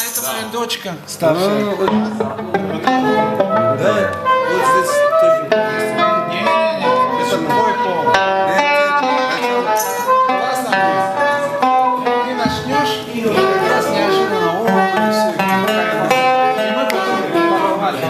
это моя дочка старшая. Да, вот здесь тоже. Не-не-не, это твой пол. Классно. Ты начнешь, и как раз неожиданно, о, и все. И мы потом поровали.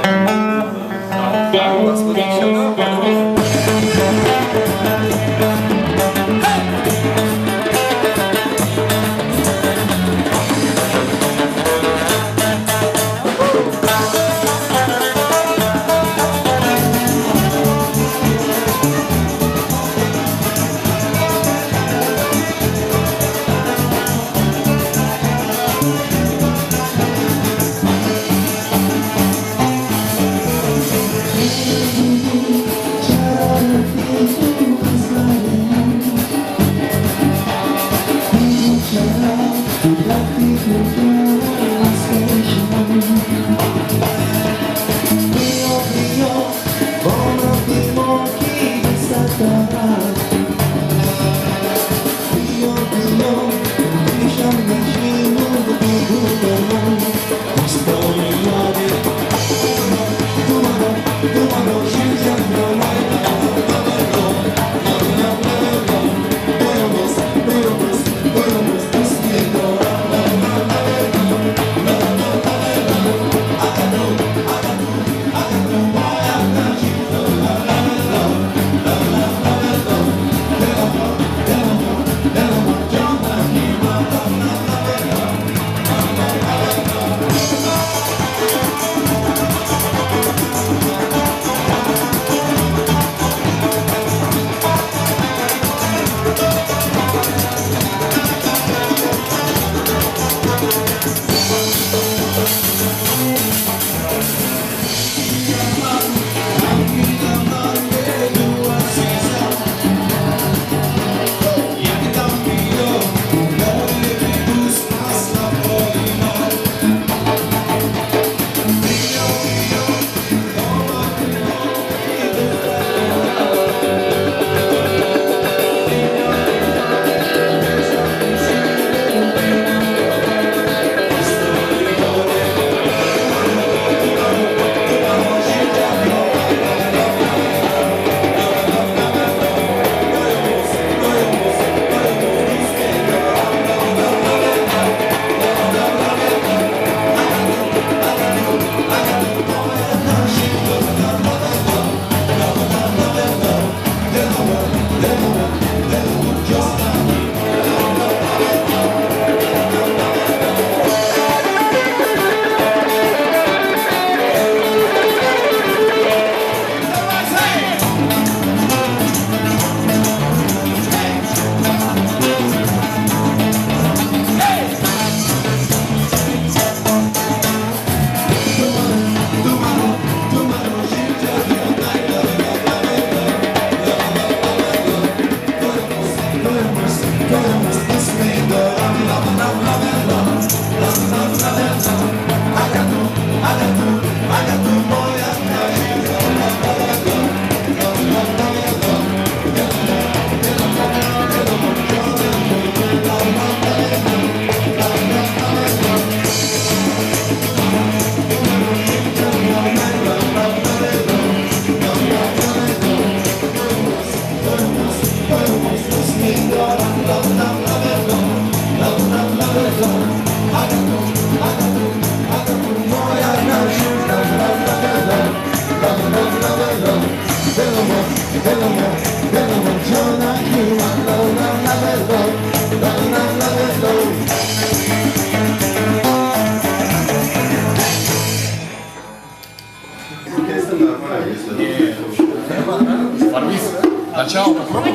Начало попробовал?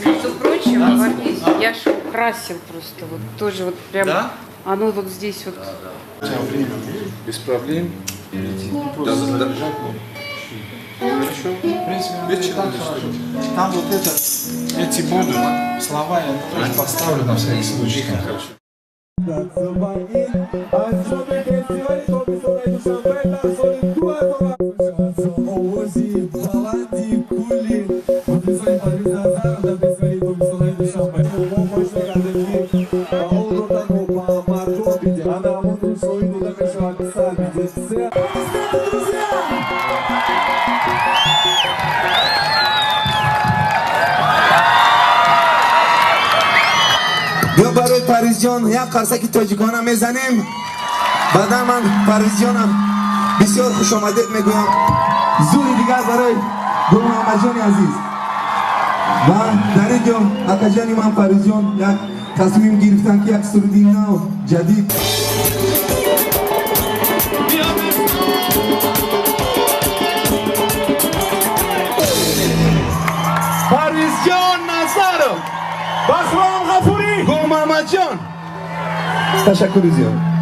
Между прочим, варвиз я же украсил просто. Вот тоже вот прям. Да? Оно вот здесь вот. Без проблем. Хорошо. В принципе, Вечером там вот это, эти будут слова, я тоже поставлю на всякий случай. Хорошо. Hoje, بیا برای پریز جان یک قرصک تاجیکانه میزنیم. بعدا من پریز جانم بسیار خوش آمدید میگویم. زوری دیگر برای گل محمد جان عزیز. و در اینجا اکا جانی من پریز جان یک تصمیم گرفتن که یک سرودی نو جدید پریز جان نظر بسرام غفوری گل محمد جان. تشکر زیاد.